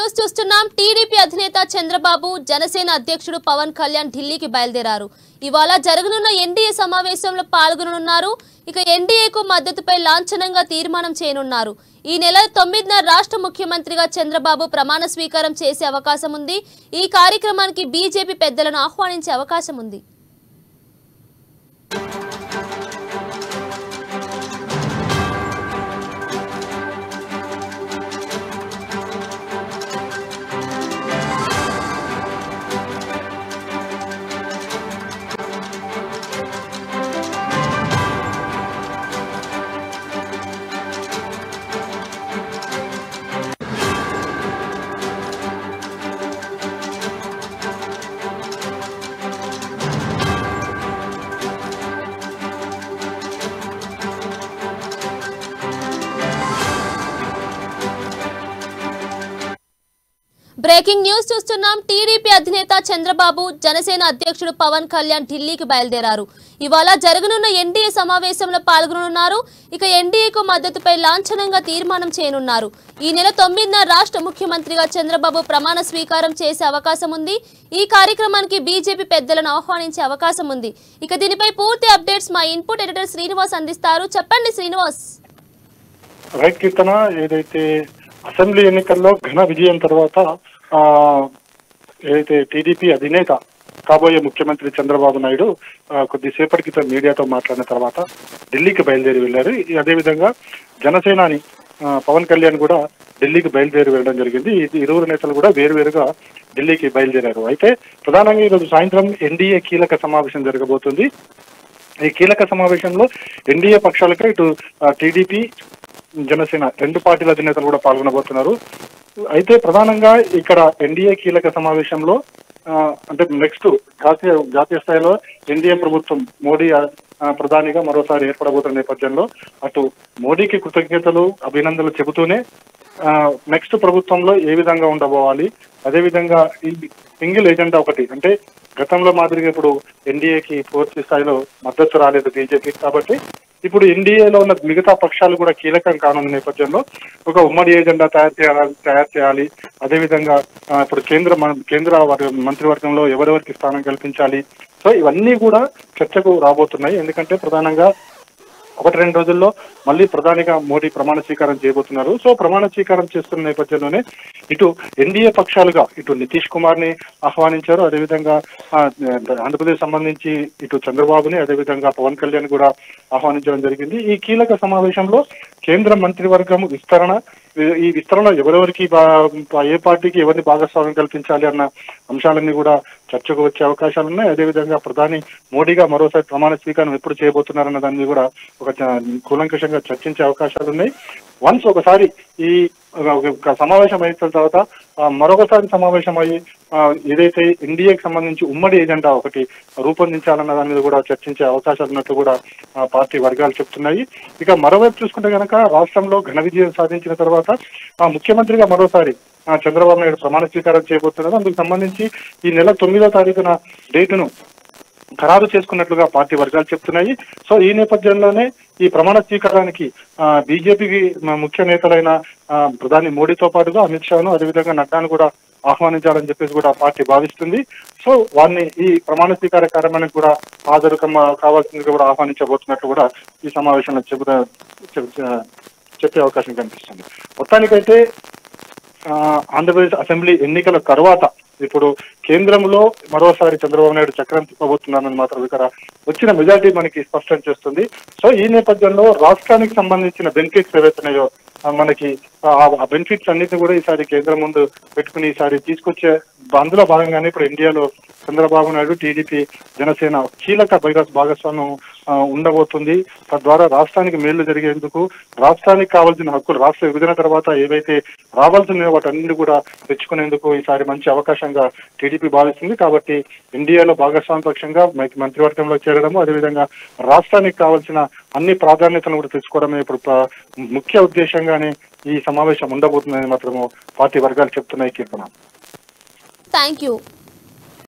News చూస్తున్నాం. TDP అధినేత చంద్రబాబు జనసేన అధ్యక్షుడు పవన్ కళ్యాణ్ ఢిల్లీకి బయలుదేరారు. ఇవాళ జరగనున్న ఎన్డీఏ సమావేశంలో పాల్గొననున్నారు. ఇక ఎన్డీఏకు మద్దతుపై లాంఛనంగా తీర్మానం చేయనున్నారు. ఈ నెల 9న రాష్ట్ర ముఖ్యమంత్రిగా చంద్రబాబు ప్రమాణ స్వీకారం చేసే అవకాశం ఉంది. ఈ కార్యక్రమానికి బీజేపీ పెద్దలను ఆహ్వానించే అవకాశం ఉంది. బ్రేకింగ్ న్యూస్ చూస్తున్నాం. టీడీపీ అధినేత చంద్రబాబు జనసేన అధ్యక్షుడు పవన్ కళ్యాణ్ ఢిల్లీకి బయలుదేరారు. ఇవాళ జరగనున్న ఎన్డీఏ సమావేశంలో పాల్గొననున్నారు. ఇక ఎన్డీఏకు మద్దతుపై లాంఛనంగా తీర్మానం చేయనున్నారు. ఈ నెల 9న రాష్ట్ర ముఖ్యమంత్రిగా చంద్రబాబు ప్రమాణ స్వీకారం చేసే అవకాశం ఉంది. ఈ కార్యక్రమానికి బీజేపీ పెద్దలను ఆహ్వానించే అవకాశం ఉంది. ఇక దీనిపై పూర్తి అప్డేట్స్ మా ఇన్పుట్ ఎడిటర్ శ్రీనివాస్ అందిస్తారు. చెప్పండి శ్రీనివాస్. రైట్ కీర్తన, ఏదైతే అసెంబ్లీ ఎన్నికల్లో ఘన విజయం తర్వాత ఏదైతే టీడీపీ అధినేత కాబోయే ముఖ్యమంత్రి చంద్రబాబు నాయుడు కొద్దిసేపటి క్రితం మీడియాతో మాట్లాడిన తర్వాత ఢిల్లీకి బయలుదేరి వెళ్లారు. అదేవిధంగా జనసేనాని పవన్ కళ్యాణ్ కూడా ఢిల్లీకి బయలుదేరి వెళ్ళడం జరిగింది. ఇరువురు నేతలు కూడా వేరువేరుగా ఢిల్లీకి బయలుదేరారు. అయితే ప్రధానంగా ఈరోజు సాయంత్రం ఎన్డీఏ కీలక సమావేశం జరగబోతుంది. ఈ కీలక సమావేశంలో ఎన్డీఏ పక్షాలపై ఇటు టీడీపీ జనసేన రెండు పార్టీల అధినేతలు కూడా పాల్గొనబోతున్నారు. అయితే ప్రధానంగా ఇక్కడ ఎన్డీఏ కీలక సమావేశంలో అంటే నెక్స్ట్ జాతీయ స్థాయిలో ఎన్డీఏ ప్రభుత్వం మోడీ ప్రధానిగా మరోసారి ఏర్పడబోతున్న నేపథ్యంలో అటు మోడీకి కృతజ్ఞతలు అభినందనలు చెబుతూనే నెక్స్ట్ ప్రభుత్వంలో ఏ విధంగా ఉండబోవాలి, అదేవిధంగా ఈ సింగిల్ ఎజెండా ఒకటి అంటే గతంలో మాదిరిగా ఇప్పుడు ఎన్డీఏకి పూర్తి స్థాయిలో మద్దతు రాలేదు బీజేపీకి. కాబట్టి ఇప్పుడు ఎన్డీఏలో ఉన్న మిగతా పక్షాలు కూడా కీలకం కానున్న నేపథ్యంలో ఒక ఉమ్మడి ఎజెండా తయారు చేయాలి. అదేవిధంగా ఇప్పుడు కేంద్ర మంత్రివర్గంలో ఎవరెవరికి స్థానం కల్పించాలి. సో ఇవన్నీ కూడా చర్చకు రాబోతున్నాయి. ఎందుకంటే ప్రధానంగా 1-2 రోజుల్లో మళ్ళీ ప్రధానిగా మోడీ ప్రమాణ స్వీకారం చేయబోతున్నారు. సో ప్రమాణ స్వీకారం చేస్తున్న నేపథ్యంలోనే ఇటు ఎన్డీఏ పక్షాలుగా ఇటు నితీష్ కుమార్ ని ఆహ్వానించారు. అదేవిధంగా ఆంధ్రప్రదేశ్ సంబంధించి ఇటు చంద్రబాబుని అదేవిధంగా పవన్ కళ్యాణ్ కూడా ఆహ్వానించడం జరిగింది. ఈ కీలక సమావేశంలో కేంద్ర మంత్రివర్గం ఈ విస్తరణ ఎవరెవరికి ఏ పార్టీకి ఎవరిని భాగస్వామ్యం కల్పించాలి అన్న అంశాలన్నీ కూడా చర్చకు వచ్చే అవకాశాలు ఉన్నాయి. అదేవిధంగా ప్రధాని మోడీగా మరోసారి ప్రమాణ స్వీకారం ఎప్పుడు చేయబోతున్నారన్న దాన్ని కూడా ఒక కూలంకషంగా చర్చించే అవకాశాలు ఉన్నాయి. వన్స్ ఒకసారి ఈ సమావేశం అయిన తర్వాత మరొకసారి సమావేశం అయ్యి ఏదైతే ఎన్డీఏకి సంబంధించి ఉమ్మడి ఎజెండా ఒకటి రూపొందించాలన్న దాని మీద కూడా చర్చించే అవకాశాలు ఉన్నట్టు కూడా పార్టీ వర్గాలు చెప్తున్నాయి. ఇక మరోవైపు చూసుకుంటే కనుక రాష్ట్రంలో ఘన విజయం సాధించిన తర్వాత ముఖ్యమంత్రిగా మరోసారి చంద్రబాబు నాయుడు ప్రమాణ స్వీకారం చేయబోతున్నారు. అందుకు సంబంధించి ఈ నెల 9వ తారీఖున డేటును ఖరారు చేసుకున్నట్లుగా పార్టీ వర్గాలు చెప్తున్నాయి. సో ఈ నేపథ్యంలోనే ఈ ప్రమాణ స్వీకారానికి బీజేపీకి ముఖ్య నేతలైన ప్రధాని మోడీతో పాటుగా అమిత్ షాను అదేవిధంగా నడ్డాను కూడా ఆహ్వానించాలని చెప్పేసి కూడా పార్టీ భావిస్తుంది. సో వారిని ఈ ప్రమాణ స్వీకార కార్యక్రమానికి కూడా హాజరు కావాల్సిందిగా కూడా ఆహ్వానించబోతున్నట్లు కూడా ఈ సమావేశంలో చెప్పే అవకాశం కనిపిస్తుంది. మొత్తానికైతే ఆంధ్రప్రదేశ్ అసెంబ్లీ ఎన్నికల తర్వాత ఇప్పుడు కేంద్రంలో మరోసారి చంద్రబాబు నాయుడు చక్రం తిప్పబోతున్నారని మాత్రం ఇక్కడ వచ్చిన మెజారిటీ మనకి స్పష్టం చేస్తుంది. సో ఈ నేపథ్యంలో రాష్ట్రానికి సంబంధించిన బెనిఫిట్స్ ఏవైతున్నాయో మనకి ఆ బెనిఫిట్స్ అన్నిటిని కూడా ఈసారి కేంద్రం ముందు పెట్టుకుని ఈసారి తీసుకొచ్చే అందులో భాగంగానే ఇప్పుడు ఇండియాలో చంద్రబాబు నాయుడు టీడీపీ జనసేన కీలక భాగస్వామ్యం ఉండబోతుంది. తద్వారా రాష్ట్రానికి మేళ్లు జరిగేందుకు రాష్ట్రానికి కావాల్సిన హక్కులు రాష్ట్ర విభజన తర్వాత ఏవైతే రావాల్సిన వాటన్నింటినీ కూడా తెచ్చుకునేందుకు ఈసారి మంచి అవకాశంగా టీడీపీ భావిస్తుంది. కాబట్టి ఇండియాలో భాగస్వామ్య పక్షంగా మంత్రివర్గంలో చేరడము అదేవిధంగా రాష్ట్రానికి కావాల్సిన అన్ని ప్రాధాన్యతలను కూడా తెచ్చుకోవడమే ఇప్పుడు ముఖ్య ఉద్దేశంగానే ఈ సమావేశం ఉండబోతుందని మాత్రము పార్టీ వర్గాలు చెప్తున్నాయి. కీర్తన, థ్యాంక్ యూ.